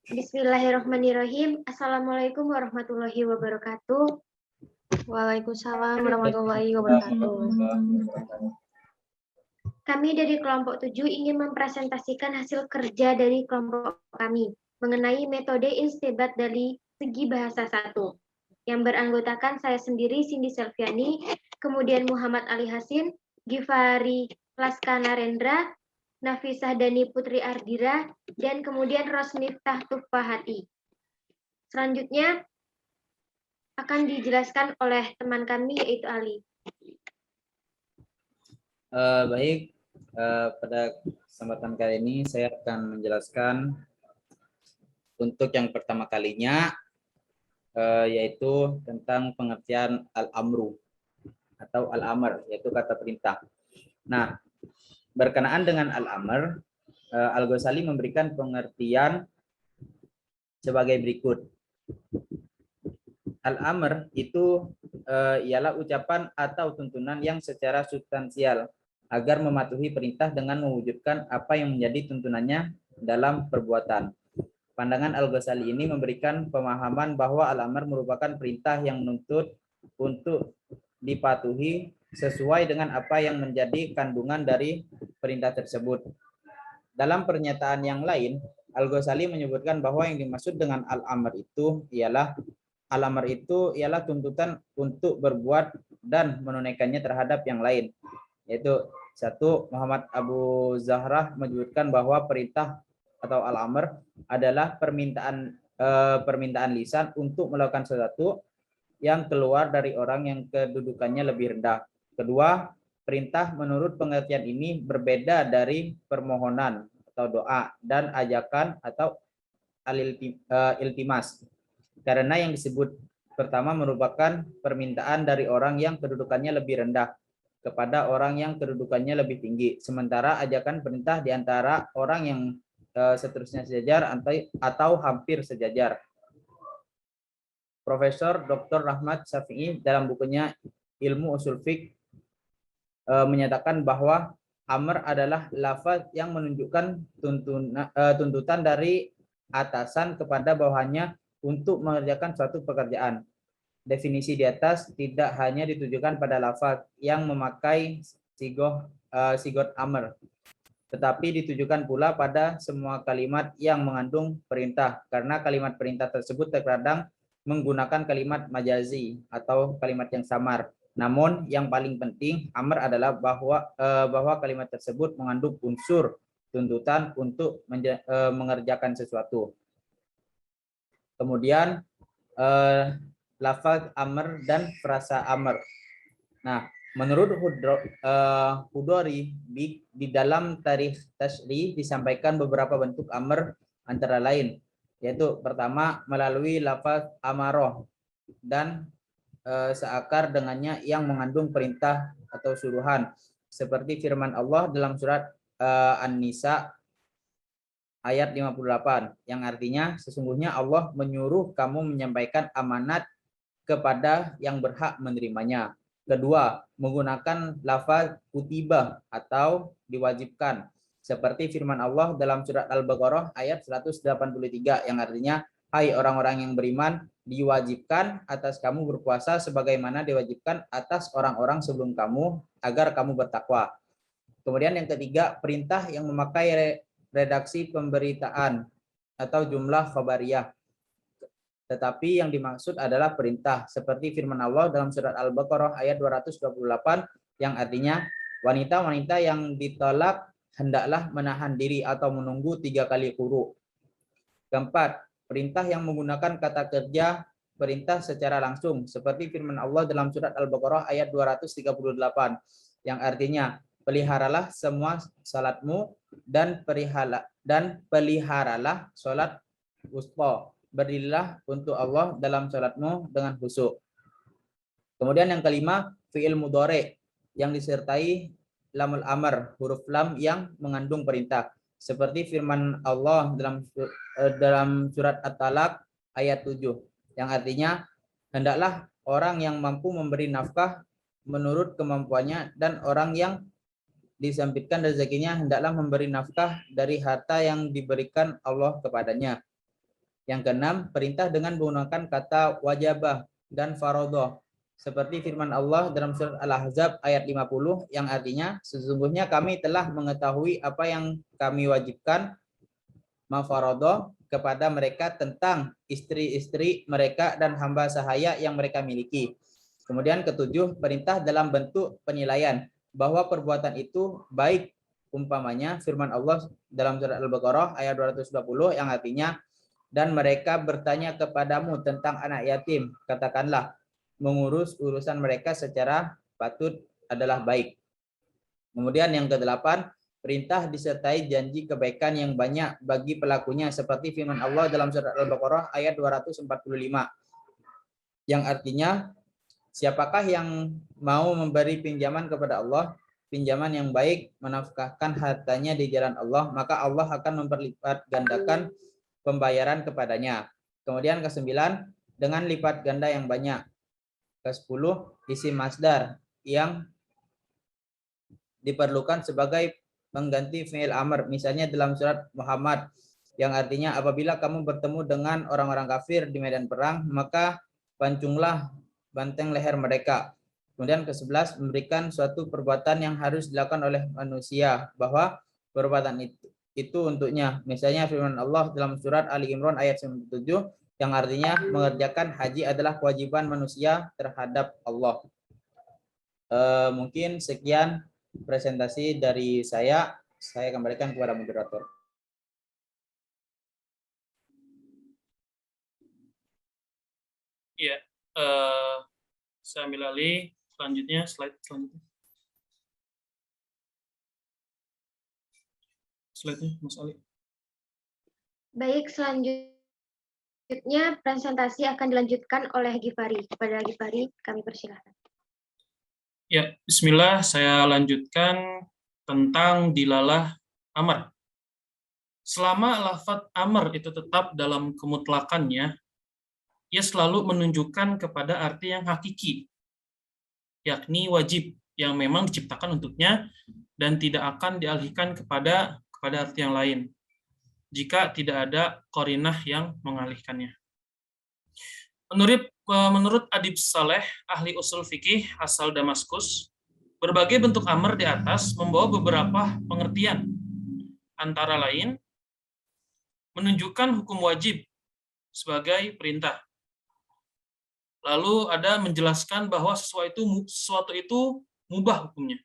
Bismillahirrahmanirrahim. Assalamualaikum warahmatullahi wabarakatuh. Waalaikumsalam warahmatullahi wabarakatuh. Kami dari kelompok 7 ingin mempresentasikan hasil kerja dari kelompok kami mengenai metode istibat dari segi bahasa 1 yang beranggotakan saya sendiri Cindy Selviani, kemudian Muhammad Ali Hasin, Givari Laskanarendra, Nafisah Dani Putri Ardira, dan kemudian Rosmiftah Tufahati. Selanjutnya akan dijelaskan oleh teman kami yaitu Ali. Baik, pada kesempatan kali ini saya akan menjelaskan untuk yang pertama kalinya yaitu tentang pengertian al-amru atau al-amr, yaitu kata perintah. Nah, berkenaan dengan al-amr, Al-Ghazali memberikan pengertian sebagai berikut. Al-amr itu ialah ucapan atau tuntunan yang secara substansial agar mematuhi perintah dengan mewujudkan apa yang menjadi tuntunannya dalam perbuatan. Pandangan Al-Ghazali ini memberikan pemahaman bahwa al-amr merupakan perintah yang menuntut untuk dipatuhi sesuai dengan apa yang menjadi kandungan dari perintah tersebut. Dalam pernyataan yang lain, Al-Ghazali menyebutkan bahwa yang dimaksud dengan al-amr itu ialah tuntutan untuk berbuat dan menunaikannya terhadap yang lain. Yaitu satu, Muhammad Abu Zahrah menyebutkan bahwa perintah atau al-amr adalah permintaan lisan untuk melakukan sesuatu yang keluar dari orang yang kedudukannya lebih rendah. Kedua, perintah menurut pengertian ini berbeda dari permohonan atau doa dan ajakan atau iltimas. Karena yang disebut pertama merupakan permintaan dari orang yang kedudukannya lebih rendah kepada orang yang kedudukannya lebih tinggi. Sementara ajakan perintah di antara orang yang seterusnya sejajar atau hampir sejajar. Profesor Dr. Rahmat Syafi'i dalam bukunya Ilmu Usul Fiqh menyatakan bahwa amr adalah lafaz yang menunjukkan tuntutan dari atasan kepada bawahannya untuk mengerjakan suatu pekerjaan. Definisi di atas tidak hanya ditujukan pada lafaz yang memakai sigot amr, tetapi ditujukan pula pada semua kalimat yang mengandung perintah, karena kalimat perintah tersebut terkadang menggunakan kalimat majazi atau kalimat yang samar. Namun yang paling penting amr adalah bahwa kalimat tersebut mengandung unsur tuntutan untuk mengerjakan sesuatu. Kemudian lafaz amr dan frasa amr. Nah, menurut Hudori di dalam tarikh Tashri disampaikan beberapa bentuk amr antara lain, yaitu pertama melalui lafaz amaroh dan seakar dengannya yang mengandung perintah atau suruhan, seperti firman Allah dalam surat An-Nisa ayat 58 yang artinya sesungguhnya Allah menyuruh kamu menyampaikan amanat kepada yang berhak menerimanya. Kedua, menggunakan lafaz kutiba atau diwajibkan, seperti firman Allah dalam surat Al-Baqarah ayat 183 yang artinya, hai orang-orang yang beriman, diwajibkan atas kamu berpuasa sebagaimana diwajibkan atas orang-orang sebelum kamu agar kamu bertakwa. Kemudian yang ketiga, perintah yang memakai redaksi pemberitaan atau jumlah khabariyah, tetapi yang dimaksud adalah perintah, seperti firman Allah dalam surat Al-Baqarah ayat 228 yang artinya wanita-wanita yang ditolak hendaklah menahan diri atau menunggu 3 kali quru. Keempat, perintah yang menggunakan kata kerja perintah secara langsung, seperti firman Allah dalam surat Al-Baqarah ayat 238 yang artinya peliharalah semua salatmu dan peliharalah salat wusta. Berdirilah untuk Allah dalam salatmu dengan khusyuk. Kemudian yang kelima, fi'il mudhari yang disertai lamul amr, huruf lam yang mengandung perintah. Seperti firman Allah dalam surat At-Talaq ayat 7 yang artinya hendaklah orang yang mampu memberi nafkah menurut kemampuannya dan orang yang disempitkan rezekinya hendaklah memberi nafkah dari harta yang diberikan Allah kepadanya. Yang keenam, perintah dengan menggunakan kata wajabah dan faradhah. Seperti firman Allah dalam surat Al-Ahzab ayat 50 yang artinya sesungguhnya kami telah mengetahui apa yang kami wajibkan mafarodoh kepada mereka tentang istri-istri mereka dan hamba sahaya yang mereka miliki. Kemudian ketujuh, perintah dalam bentuk penilaian bahwa perbuatan itu baik, umpamanya firman Allah dalam surat Al-Baqarah ayat 220 yang artinya dan mereka bertanya kepadamu tentang anak yatim, katakanlah mengurus urusan mereka secara patut adalah baik. Kemudian yang kedelapan, perintah disertai janji kebaikan yang banyak bagi pelakunya seperti firman Allah dalam surat Al-Baqarah ayat 245 yang artinya siapakah yang mau memberi pinjaman kepada Allah, pinjaman yang baik, menafkahkan hartanya di jalan Allah, maka Allah akan memperlipat gandakan pembayaran kepadanya. Kemudian ke-9, dengan lipat ganda yang banyak. Ke-10, isim masdar yang diperlukan sebagai pengganti fi'il amr. Misalnya dalam surat Muhammad yang artinya apabila kamu bertemu dengan orang-orang kafir di medan perang, maka pancunglah banteng leher mereka. Kemudian ke-11, memberikan suatu perbuatan yang harus dilakukan oleh manusia, bahwa perbuatan itu untuknya. Misalnya firman Allah dalam surat Ali Imran ayat 97 yang artinya mengerjakan haji adalah kewajiban manusia terhadap Allah. Mungkin sekian presentasi dari saya kembalikan kepada moderator. Iya, saya ambil alih. Selanjutnya, slide selanjutnya. Slide-nya, Mas Ali. Baik, selanjutnya presentasi akan dilanjutkan oleh Gifari. Kepada Gifari, kami persilahkan. Ya, bismillah, saya lanjutkan tentang dilalah amr. Selama lafadz amr itu tetap dalam kemutlakannya, ia selalu menunjukkan kepada arti yang hakiki, yakni wajib yang memang diciptakan untuknya dan tidak akan dialihkan kepada arti yang lain jika tidak ada qarinah yang mengalihkannya. Menurut Adib Saleh, ahli usul fikih asal Damaskus, berbagai bentuk amr di atas membawa beberapa pengertian, antara lain menunjukkan hukum wajib sebagai perintah. Lalu ada menjelaskan bahwa sesuatu itu mubah hukumnya.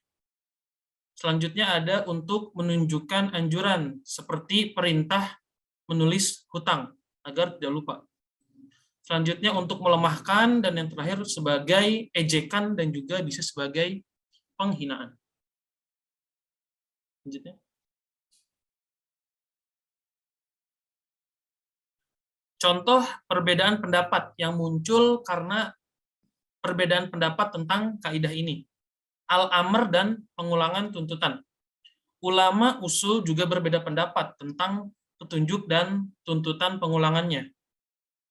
Selanjutnya ada untuk menunjukkan anjuran seperti perintah menulis hutang agar tidak lupa. Selanjutnya untuk melemahkan, dan yang terakhir sebagai ejekan dan juga bisa sebagai penghinaan. Selanjutnya. Contoh perbedaan pendapat yang muncul karena perbedaan pendapat tentang kaidah ini. Al-amr dan pengulangan tuntutan. Ulama usul juga berbeda pendapat tentang petunjuk dan tuntutan pengulangannya.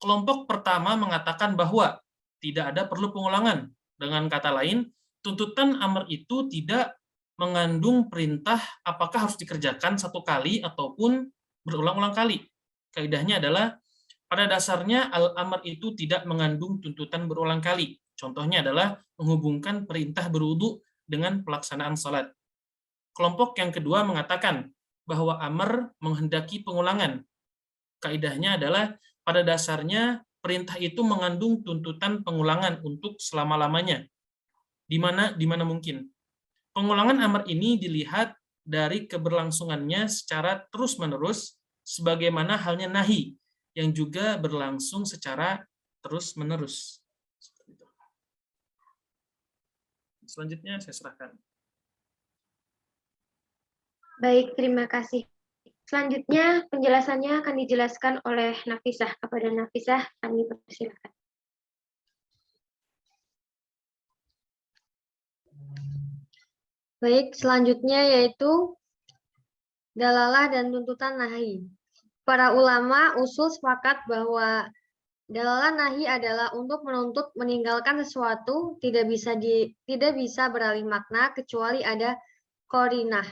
Kelompok pertama mengatakan bahwa tidak ada perlu pengulangan. Dengan kata lain, tuntutan amr itu tidak mengandung perintah apakah harus dikerjakan satu kali ataupun berulang-ulang kali. Kaidahnya adalah pada dasarnya al-amr itu tidak mengandung tuntutan berulang kali. Contohnya adalah menghubungkan perintah berwudu dengan pelaksanaan salat. Kelompok yang kedua mengatakan bahwa amr menghendaki pengulangan. Kaidahnya adalah pada dasarnya perintah itu mengandung tuntutan pengulangan untuk selama-lamanya. Di mana mungkin. Pengulangan amr ini dilihat dari keberlangsungannya secara terus-menerus sebagaimana halnya nahi yang juga berlangsung secara terus-menerus. Selanjutnya saya serahkan. Baik, terima kasih. Selanjutnya penjelasannya akan dijelaskan oleh Nafisah. Kepada Nafisah kami persilakan. Baik, selanjutnya yaitu dalalah dan tuntutan nahi. Para ulama usul sepakat bahwa dalalah nahi adalah untuk menuntut meninggalkan sesuatu tidak bisa beralih makna kecuali ada qarinah.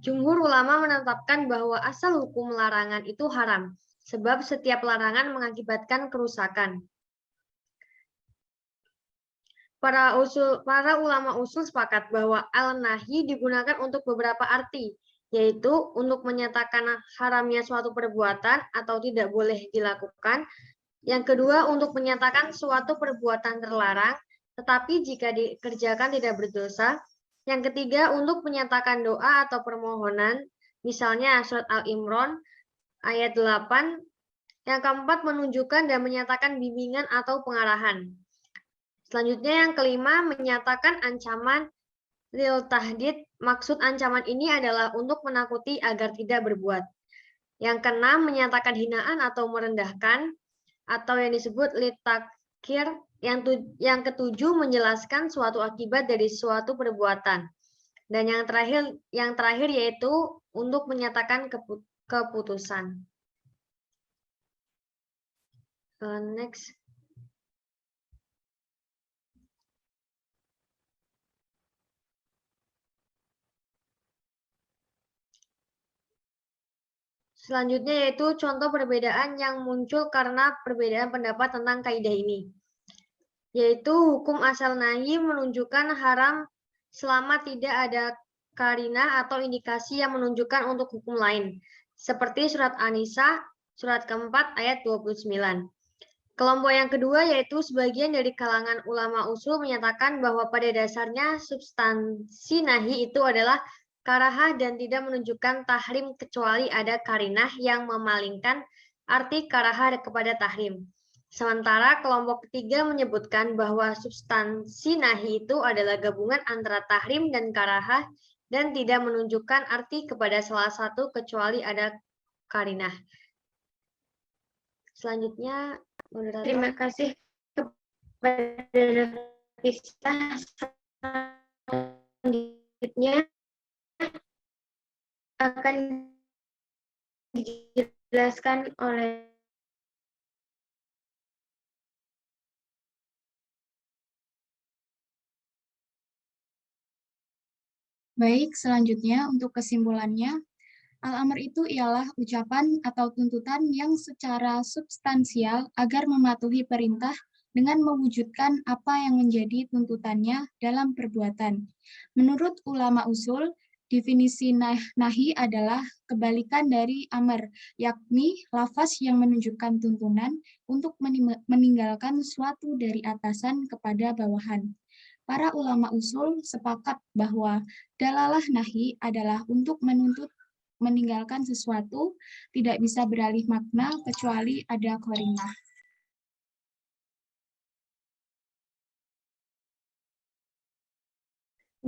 Jumhur ulama menetapkan bahwa asal hukum larangan itu haram. sebab setiap larangan mengakibatkan kerusakan. Para ulama usul sepakat bahwa al-nahi digunakan untuk beberapa arti, yaitu untuk menyatakan haramnya suatu perbuatan atau tidak boleh dilakukan. Yang kedua, untuk menyatakan suatu perbuatan terlarang, tetapi jika dikerjakan tidak berdosa. Yang ketiga, untuk menyatakan doa atau permohonan, misalnya surat Al-Imran ayat 8. Yang keempat, menunjukkan dan menyatakan bimbingan atau pengarahan. Selanjutnya yang kelima, menyatakan ancaman lil tahdid. Maksud ancaman ini adalah untuk menakuti agar tidak berbuat. Yang keenam, menyatakan hinaan atau merendahkan, atau yang disebut litakir. Yang ketujuh, menjelaskan suatu akibat dari suatu perbuatan. Dan yang terakhir yaitu untuk menyatakan keputusan. Next. Selanjutnya yaitu contoh perbedaan yang muncul karena perbedaan pendapat tentang kaidah ini. Yaitu hukum asal nahi menunjukkan haram selama tidak ada karinah atau indikasi yang menunjukkan untuk hukum lain. Seperti surat An-Nisa, surat keempat ayat 29. Kelompok yang kedua yaitu sebagian dari kalangan ulama usul menyatakan bahwa pada dasarnya substansi nahi itu adalah karahah dan tidak menunjukkan tahrim kecuali ada karinah yang memalingkan arti karahah kepada tahrim. Sementara kelompok ketiga menyebutkan bahwa substansi nahi itu adalah gabungan antara tahrim dan karahah dan tidak menunjukkan arti kepada salah satu kecuali ada karinah. Selanjutnya, moderator. Terima kasih kepada Nafisa. Selanjutnya akan dijelaskan oleh Baik, selanjutnya untuk kesimpulannya, al-amr itu ialah ucapan atau tuntutan yang secara substansial agar mematuhi perintah dengan mewujudkan apa yang menjadi tuntutannya dalam perbuatan. Menurut ulama usul, definisi nahi adalah kebalikan dari amr, yakni lafaz yang menunjukkan tuntunan untuk meninggalkan suatu dari atasan kepada bawahan. Para ulama usul sepakat bahwa dalalah nahi adalah untuk menuntut meninggalkan sesuatu, tidak bisa beralih makna kecuali ada qarinah.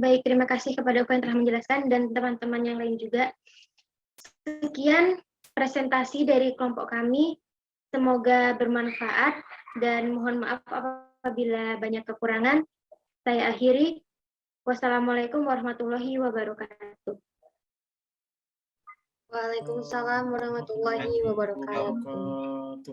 Baik, terima kasih kepada Uko yang telah menjelaskan dan teman-teman yang lain juga. Sekian presentasi dari kelompok kami. Semoga bermanfaat dan mohon maaf apabila banyak kekurangan. Saya akhiri. Wassalamualaikum warahmatullahi wabarakatuh. Waalaikumsalam warahmatullahi wabarakatuh.